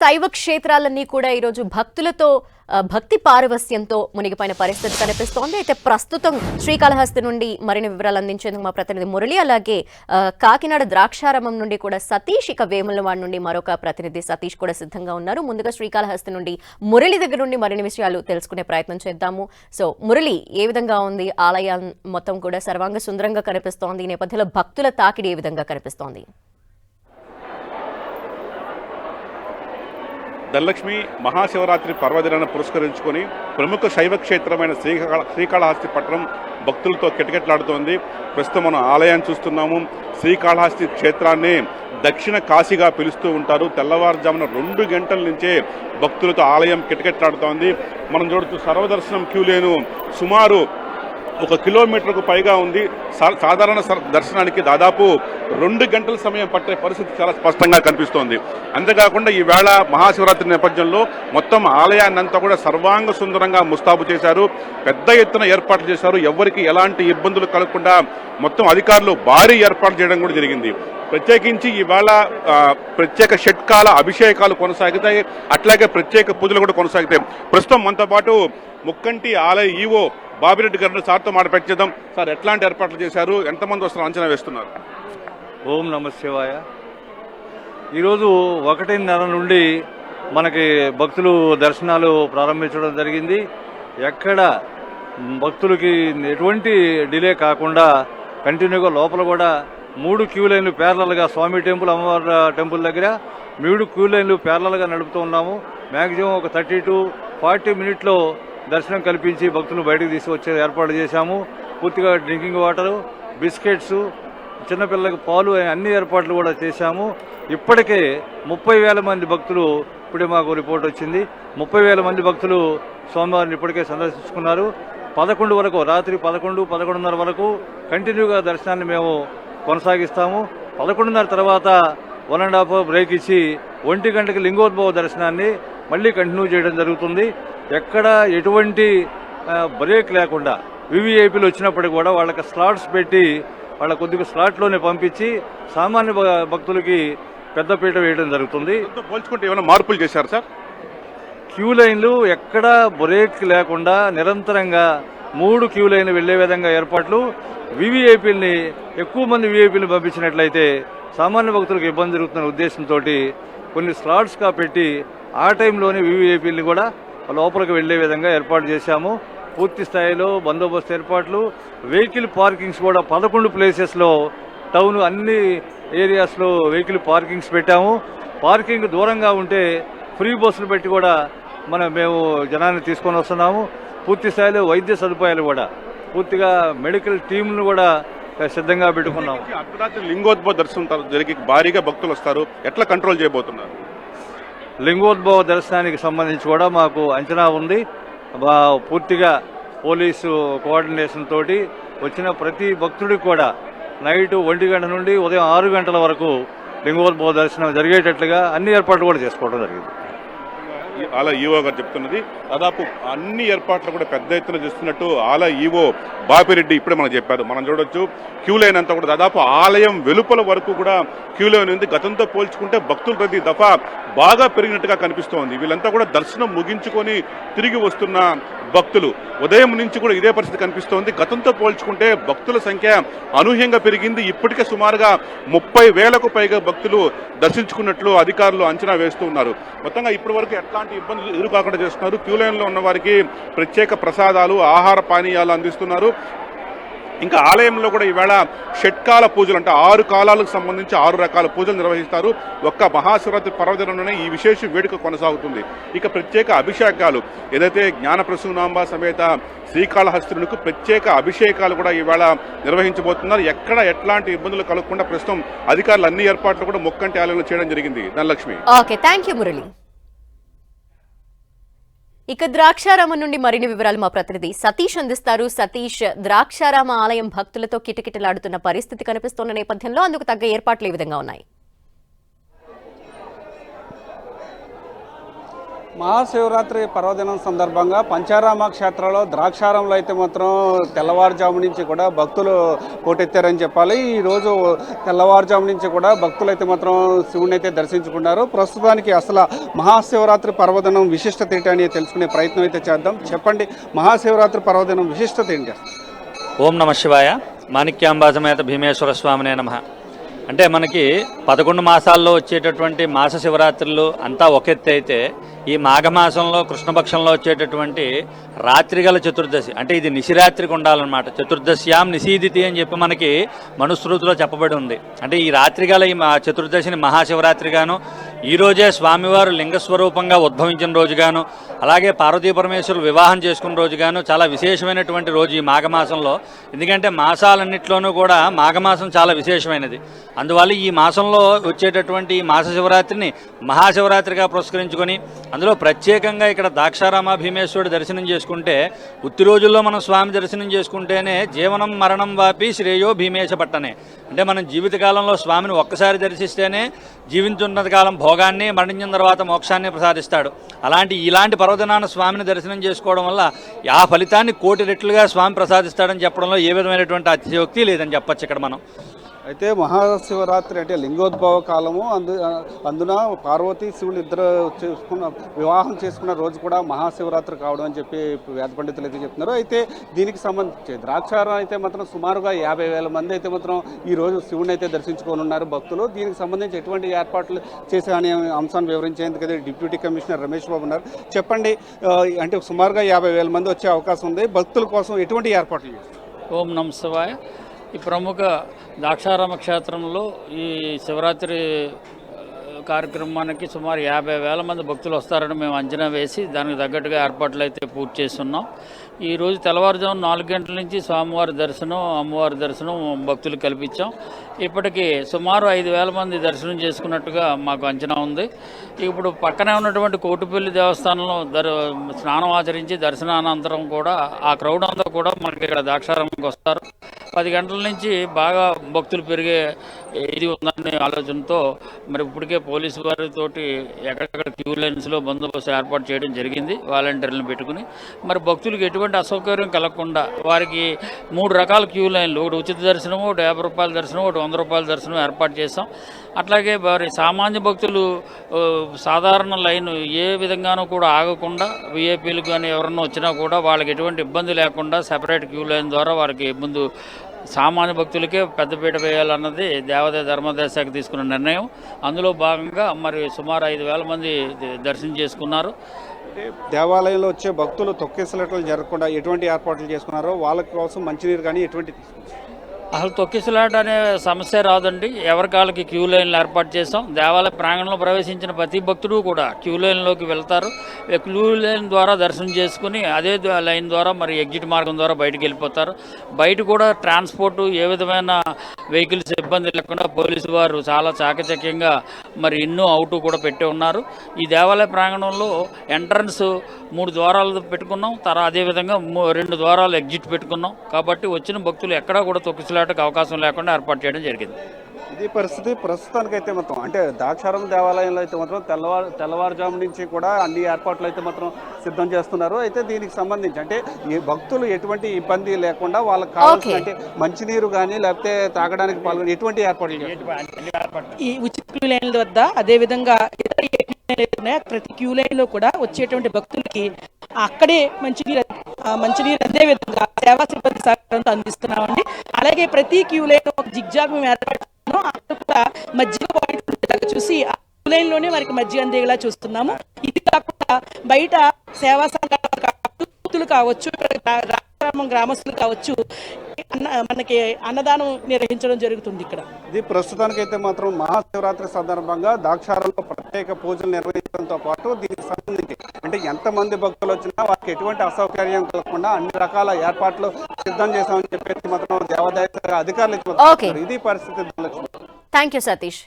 శైవ క్షేత్రాలన్నీ కూడా ఈరోజు భక్తులతో భక్తి పారవస్యంతో మునిగిపోయిన పరిస్థితి కనిపిస్తోంది. అయితే ప్రస్తుతం శ్రీకాళహస్తి నుండి మరిన్ని వివరాలు అందించేందుకు మా ప్రతినిధి మురళి, అలాగే కాకినాడ ద్రాక్షారామం నుండి కూడా సతీష్, ఇక వేములవాడ నుండి మరొక ప్రతినిధి సతీష్ కూడా సిద్ధంగా ఉన్నారు. ముందుగా శ్రీకాళహస్తి నుండి మురళి దగ్గర నుండి మరిన్ని విషయాలు తెలుసుకునే ప్రయత్నం చేద్దాము. సో మురళి, ఏ విధంగా ఉంది? ఆలయం మొత్తం కూడా సర్వాంగ సుందరంగా కనిపిస్తోంది. ఈ నేపథ్యంలో భక్తుల తాకిడి ఏ విధంగా కనిపిస్తోంది? ధనలక్ష్మి, మహాశివరాత్రి పర్వదినాన్ని పురస్కరించుకొని ప్రముఖ శైవ క్షేత్రమైన శ్రీకాళహస్తి పట్టణం భక్తులతో కిటకిటలాడుతోంది. ప్రస్తుతం మనం ఆలయాన్ని చూస్తున్నాము. శ్రీకాళహస్తి క్షేత్రాన్ని దక్షిణ కాశీగా పిలుస్తూ ఉంటారు. తెల్లవారుజామున 2 గంటల నుంచే భక్తులతో ఆలయం కిటకిటలాడుతోంది. మనం చూడొచ్చు, సర్వదర్శనం క్యూ లేను సుమారు 1 కిలోమీటర్కు పైగా ఉంది. సాధారణ దర్శనానికి దాదాపు 2 గంటల సమయం పట్టే పరిస్థితి చాలా స్పష్టంగా కనిపిస్తోంది. అంతేకాకుండా ఈవేళ మహాశివరాత్రి నేపథ్యంలో మొత్తం ఆలయాన్నంతా కూడా సర్వాంగ సుందరంగా ముస్తాబు చేశారు. పెద్ద ఎత్తున ఏర్పాట్లు చేశారు. ఎవరికి ఎలాంటి ఇబ్బందులు కలగకుండా మొత్తం అధికారులు భారీ ఏర్పాట్లు చేయడం కూడా జరిగింది. ప్రత్యేకించి ఈవేళ ప్రత్యేక షట్కాల అభిషేకాలు కొనసాగుతాయి. అట్లాగే ప్రత్యేక పూజలు కూడా కొనసాగుతాయి. ప్రస్తుతం మనతో పాటు ముక్కంటి ఆలయ ఈవో బాబిరెడ్డి గారిని సార్తో మాట్లాడిద్దాం. సార్, ఎట్లాంటి ఏర్పాట్లు చేశారు? ఎంతమంది వస్తారు అంచనా వేస్తున్నారు? ఓం నమ శివాయ. ఈరోజు 1:30 నుండి మనకి భక్తులు దర్శనాలు ప్రారంభించడం జరిగింది. ఎక్కడ భక్తులకి ఎటువంటి డిలే కాకుండా కంటిన్యూగా లోపల కూడా 3 క్యూ లైన్లు ప్యారలల్గా స్వామి టెంపుల్, అమ్మవారి టెంపుల్ దగ్గర 3 క్యూ లైన్లు ప్యారలల్గా నడుపుతూ ఉన్నాము. మ్యాక్సిమం ఒక 30 to 40 మినిట్లో దర్శనం కల్పించి భక్తులు బయటకు తీసుకొచ్చే ఏర్పాటు చేశాము. పూర్తిగా డ్రింకింగ్ వాటరు, బిస్కెట్స్, చిన్నపిల్లలకు పాలు, అన్ని ఏర్పాట్లు కూడా చేశాము. ఇప్పటికే 30,000 మంది భక్తులు, ఇప్పుడే మాకు రిపోర్ట్ వచ్చింది, 30,000 మంది భక్తులు స్వామివారిని ఇప్పటికే సందర్శించుకున్నారు. 11 వరకు, రాత్రి 11, 11:30 వరకు కంటిన్యూగా దర్శనాన్ని మేము కొనసాగిస్తాము. 11:30 తర్వాత 1.5 hour బ్రేక్ ఇచ్చి 1 గంటకి లింగోద్భవ దర్శనాన్ని మళ్ళీ కంటిన్యూ చేయడం జరుగుతుంది. ఎక్కడ ఎటువంటి బ్రేక్ లేకుండా వివిఐపీలు వచ్చినప్పటికీ కూడా వాళ్ళకి స్లాట్స్ పెట్టి వాళ్ళ కొద్దిగా స్లాట్లోనే పంపించి సామాన్య భక్తులకి పెద్దపీట వేయడం జరుగుతుంది. పోల్చుకుంటే ఏమైనా మార్పులు చేశారు సార్? క్యూ లైన్లు ఎక్కడా బ్రేక్ లేకుండా నిరంతరంగా 3 క్యూ లైన్లు వెళ్లే విధంగా ఏర్పాట్లు. వివిఐపీలని ఎక్కువ మంది వివిఐపీలను పంపించినట్లయితే సామాన్య భక్తులకు ఇబ్బంది జరుగుతున్న ఉద్దేశంతో కొన్ని స్లాట్స్గా పెట్టి ఆ టైంలోనే వివిఐపీలని కూడా లోపలికి వెళ్లే విధంగా ఏర్పాటు చేశాము. పూర్తి స్థాయిలో బందోబస్తు ఏర్పాట్లు, వెహికల్ పార్కింగ్స్ కూడా 11 ప్లేసెస్లో టౌన్ అన్ని ఏరియాస్లో వెహికల్ పార్కింగ్స్ పెట్టాము. పార్కింగ్ దూరంగా ఉంటే ఫ్రీ బస్సులు పెట్టి కూడా మేము జనాన్ని తీసుకొని వస్తున్నాము. పూర్తి స్థాయిలో వైద్య సదుపాయాలు కూడా, పూర్తిగా మెడికల్ టీంను కూడా సిద్ధంగా పెట్టుకున్నాము. అర్ధరాత్రి లింగోద్భవ దర్శనం జరిగి భారీగా భక్తులు వస్తారు, ఎట్లా కంట్రోల్ చేయబోతున్నారు? లింగోద్భవ దర్శనానికి సంబంధించి కూడా మాకు అంచనా ఉంది. పూర్తిగా పోలీసు కోఆర్డినేషన్ తోటి వచ్చిన ప్రతి భక్తుడికి కూడా నైట్ 1 గంట నుండి ఉదయం 6 గంటల వరకు లింగోద్భవ దర్శనం జరిగేటట్లుగా అన్ని ఏర్పాట్లు కూడా చేసుకోవడం జరిగింది. ఆలయ ఈవో గారు చెప్తున్నది. దాదాపు అన్ని ఏర్పాట్లు కూడా పెద్ద ఎత్తున చేస్తున్నట్టు ఆలయ ఈవో బాపిరెడ్డి ఇప్పుడే మనకు చెప్పారు. మనం చూడొచ్చు, క్యూ లైన్ అంతా కూడా దాదాపు ఆలయం వెలుపల వరకు కూడా క్యూ లైన్ ఉంది. గతంతో పోల్చుకుంటే భక్తులు ప్రతి దఫా బాగా పెరిగినట్టుగా కనిపిస్తోంది. వీళ్ళంతా కూడా దర్శనం ముగించుకొని తిరిగి వస్తున్న భక్తులు. ఉదయం నుంచి కూడా ఇదే పరిస్థితి కనిపిస్తోంది. గతంతో పోల్చుకుంటే భక్తుల సంఖ్య అనూహ్యంగా పెరిగింది. ఇప్పటికే సుమారుగా 30,000కు పైగా భక్తులు దర్శించుకున్నట్లు అధికారులు అంచనా వేస్తూ ఉన్నారు. మొత్తంగా ఇప్పటి వరకు ఎట్లాంటి ఇబ్బందులు ఎదురుకాకుండా చేస్తున్నారు. క్యూ లైన్లో ఉన్న వారికి ప్రత్యేక ప్రసాదాలు, ఆహార పానీయాలు అందిస్తున్నారు. ఇంకా ఆలయంలో కూడా ఈవేళ షట్కాల పూజలు, అంటే 6 కాలాలకు సంబంధించి 6 రకాల పూజలు నిర్వహిస్తారు. ఒక్క మహాశివరాత్రి పర్వదినంలోనే ఈ విశేష వేడుక కొనసాగుతుంది. ఇక ప్రత్యేక అభిషేకాలు, ఏదైతే జ్ఞానప్రసూనాంబ సమేత శ్రీకాళహస్తినుకు ప్రత్యేక అభిషేకాలు కూడా ఈవేళ నిర్వహించబోతున్నారు. ఎక్కడ ఎట్లాంటి ఇబ్బందులు కలగకుండా ప్రస్తుతం అధికారులు అన్ని ఏర్పాట్లు కూడా ముక్కంటి ఆలయంలో చేయడం జరిగింది. Dhanalakshmi. Okay, thank you Murali. ఇక ద్రాక్షారామం నుండి మరిన్ని వివరాలు మా ప్రతినిధి సతీష్ అందిస్తారు. సతీష్, ద్రాక్షారామ ఆలయం భక్తులతో కిటకిటలాడుతున్న పరిస్థితి కనిపిస్తున్న నేపథ్యంలో అందుకు తగ్గ ఏర్పాట్లు ఏ విధంగా ఉన్నాయి? మహాశివరాత్రి పర్వదినం సందర్భంగా పంచారామ క్షేత్రంలో ద్రాక్షారంలో అయితే మాత్రం తెల్లవారుజాము నుంచి కూడా భక్తులు పోటెత్తారని చెప్పాలి. ఈరోజు తెల్లవారుజాము నుంచి కూడా భక్తులు అయితే మాత్రం శివుని అయితే దర్శించుకున్నారు. ప్రస్తుతానికి అసలు మహాశివరాత్రి పర్వదినం విశిష్టత ఏంటి అని తెలుసుకునే ప్రయత్నం అయితే చేద్దాం. చెప్పండి, మహాశివరాత్రి పర్వదినం విశిష్టత ఏంటి? ఓం నమ శివాయ. మాణిక్యాంబా సమేత భీమేశ్వర స్వామినే నమః. అంటే మనకి 11 మాసాల్లో వచ్చేటటువంటి మాస శివరాత్రులు అంతా ఒక ఎత్తు అయితే, ఈ మాఘమాసంలో కృష్ణపక్షంలో వచ్చేటటువంటి రాత్రిగల చతుర్దశి, అంటే ఇది నిశిరాత్రికి ఉండాలన్నమాట. చతుర్దశ్యాం నిశీదితి అని చెప్పి మనకి మనుస్మృతిలో చెప్పబడి ఉంది. అంటే ఈ రాత్రిగల ఈ చతుర్దశిని మహాశివరాత్రిగాను, ఈరోజే స్వామివారు లింగస్వరూపంగా ఉద్భవించిన రోజుగాను, అలాగే పార్వతీ పరమేశ్వరులు వివాహం చేసుకున్న రోజుగాను చాలా విశేషమైనటువంటి రోజు ఈ మాఘమాసంలో. ఎందుకంటే మాసాలన్నింటిలోనూ కూడా మాఘమాసం చాలా విశేషమైనది. అందువల్ల ఈ మాసంలో వచ్చేటటువంటి ఈ మాస శివరాత్రిని మహాశివరాత్రిగా పురస్కరించుకొని, అందులో ప్రత్యేకంగా ఇక్కడ ద్రాక్షారామ భీమేశ్వరుడు దర్శనం చేసుకుంటే, ఉత్తి రోజుల్లో మనం స్వామి దర్శనం చేసుకుంటేనే జీవనం మరణం వాపి శ్రేయో భీమేశ పట్టనే. అంటే మనం జీవితకాలంలో స్వామిని ఒక్కసారి దర్శిస్తేనే జీవించున్నత కాలం భోగాన్ని, మరణించిన తర్వాత మోక్షాన్ని ప్రసాదిస్తాడు. ఇలాంటి పర్వదినాన స్వామిని దర్శనం చేసుకోవడం వల్ల ఆ ఫలితాన్ని 1,000,000 రెట్లుగా స్వామి ప్రసాదిస్తాడని చెప్పడంలో ఏ విధమైనటువంటి అతిశయోక్తి లేదని చెప్పచ్చు ఇక్కడ మనం. అయితే మహాశివరాత్రి అంటే లింగోద్భవ కాలము, అందున పార్వతీ శివులు ఇద్దరు వివాహం చేసుకున్న రోజు కూడా మహాశివరాత్రి కావడం అని చెప్పి వేద పండితులు అయితే చెప్తున్నారు. అయితే దీనికి సంబంధించి ద్రాక్షారం అయితే మాత్రం సుమారుగా 50,000 మంది అయితే మాత్రం ఈ రోజు శివుని అయితే దర్శించుకోనున్నారు భక్తులు. దీనికి సంబంధించి ఎటువంటి ఏర్పాట్లు చేసే అనే అంశాన్ని వివరించేందుకు అయితే డిప్యూటీ కమిషనర్ రమేష్ బాబు ఉన్నారు. చెప్పండి, అంటే సుమారుగా 50,000 మంది వచ్చే అవకాశం ఉంది. భక్తుల కోసం ఎటువంటి ఏర్పాట్లు చేస్తారు? ఓం నమ శివాయ. ఈ ప్రముఖ ద్రాక్షారామ క్షేత్రంలో ఈ శివరాత్రి కార్యక్రమానికి సుమారు 50,000 మంది భక్తులు వస్తారని మేము అంచనా వేసి దానికి తగ్గట్టుగా ఏర్పాట్లు అయితే పూర్తి చేస్తున్నాం. ఈరోజు తెల్లవారుజాము 4 గంటల నుంచి స్వామివారి దర్శనం, అమ్మవారి దర్శనం భక్తులు కల్పించాం. ఇప్పటికీ సుమారు 5,000 మంది దర్శనం చేసుకున్నట్టుగా మాకు అంచనా ఉంది. ఇప్పుడు పక్కనే ఉన్నటువంటి కోటిపల్లి దేవస్థానంలో స్నానం ఆచరించి దర్శనానంతరం కూడా ఆ క్రౌడ్ అంతా కూడా మనకి ఇక్కడ ద్రాక్షారామంకి వస్తారు. 10 గంటల నుంచి బాగా భక్తులు పెరిగే ఇది ఉందనే ఆలోచనతో మరి ఇప్పటికే పోలీసు వారితోటి ఎక్కడెక్కడ క్యూ లైన్స్లో బందోబస్తు ఏర్పాటు చేయడం జరిగింది, వాలంటీర్లను పెట్టుకుని. మరి భక్తులకు ఎటువంటి అసౌకర్యం కలగకుండా వారికి 3 రకాల క్యూ లైన్లు, ఒకటి ఉచిత దర్శనం, ఒకటి 50 రూపాయల దర్శనం, ఒకటి 100 రూపాయల దర్శనం ఏర్పాటు చేశాం. అట్లాగే వారి సామాన్య భక్తులు సాధారణ లైన్ ఏ విధంగానూ కూడా ఆగకుండా, విఐపీలు కానీ ఎవరన్నా వచ్చినా కూడా వాళ్ళకి ఎటువంటి ఇబ్బంది లేకుండా సెపరేట్ క్యూ లైన్ ద్వారా వారికి ముందు సామాన్య భక్తులకే పెద్దపీట వేయాలన్నది దేవాదాయ ధర్మాదాయ శాఖ తీసుకున్న నిర్ణయం. అందులో భాగంగా మరి సుమారు 5,000 మంది దర్శనం చేసుకున్నారు. దేవాలయంలో వచ్చే భక్తులు తొక్కేసలట్లు జరగకుండా ఎటువంటి ఏర్పాట్లు చేసుకున్నారో వాళ్ళ కోసం మంచినీరు కానీ ఎటువంటి అసలు తొక్కిసలాట అనే సమస్య రాదండి. ఎవరికి వాళ్ళకి క్యూ లైన్లు ఏర్పాటు చేస్తాం. దేవాలయ ప్రాంగణంలో ప్రవేశించిన ప్రతి భక్తుడు కూడా క్యూ లైన్లోకి వెళ్తారు. క్యూ లైన్ ద్వారా దర్శనం చేసుకుని అదే లైన్ ద్వారా మరి ఎగ్జిట్ మార్గం ద్వారా బయటకు వెళ్ళిపోతారు. బయట కూడా ట్రాన్స్పోర్టు ఏ విధమైన వెహికల్స్ ఇబ్బంది లేకుండా పోలీసు వారు చాలా చాకచక్యంగా మరి ఇన్ను అవుట్ కూడా పెట్టి ఉన్నారు. ఈ దేవాలయ ప్రాంగణంలో ఎంట్రన్స్ 3 ద్వారాలు పెట్టుకున్నాం. అదేవిధంగా 2 ద్వారాలు ఎగ్జిట్ పెట్టుకున్నాం. కాబట్టి వచ్చిన భక్తులు ఎక్కడా కూడా తొక్కిసలాటకు అవకాశం లేకుండా ఏర్పాటు చేయడం జరిగింది. ఇది పరిస్థితి. ప్రస్తుతానికైతే మాత్రం అంటే ద్రాక్షారం దేవాలయంలో అయితే మాత్రం తెల్లవారుజాము నుంచి కూడా అన్ని ఏర్పాట్లు అయితే మాత్రం సిద్ధం చేస్తున్నారు. అయితే దీనికి సంబంధించి అంటే ఈ భక్తులు ఎటువంటి ఇబ్బంది లేకుండా వాళ్ళకి కావాల్సిన అంటే మంచినీరు కానీ లేకపోతే తాగడానికి పాల్గొని ఎటువంటి ఏర్పాట్లు ఈ ఉచిత క్యూ లైన్ల వద్ద, అదేవిధంగా ప్రతి క్యూ లైన్ లో కూడా వచ్చేటువంటి భక్తులకి అక్కడే మంచినీరు అదే విధంగా సేవా సిబ్బంది సహకారంతో అందిస్తున్నామండి. అలాగే ప్రతి క్యూ లైన్ ఒక జిగ్జాగ్ మేము ఏర్పాటు అక్కడ కూడా మజ్జిగ పాయింట్ చూసి ఆ క్యూ లైన్ లోనే వారికి మజ్జిగ అందేలా చూస్తున్నాము. ఇది కాకుండా బయట సేవా సంఘాలు కావచ్చు, గ్రామస్తులు కావచ్చు, మనకి అన్నదానం నిర్వహించడం జరుగుతుంది ఇక్కడ. ఇది ప్రస్తుతానికైతే మాత్రం మహాశివరాత్రి సందర్భంగా ద్రాక్షారంలో ప్రత్యేక పూజలు నిర్వహించడంతో పాటు దీనికి సంబంధించి అంటే ఎంతమంది భక్తులు వచ్చినా వారికి ఎటువంటి అసౌకర్యం కలగకుండా అన్ని రకాల ఏర్పాట్లు సిద్ధం చేశామని చెప్పేసి మాత్రం దేవాదాయ అధికారులు. ఇది పరిస్థితి. Thank you Satish.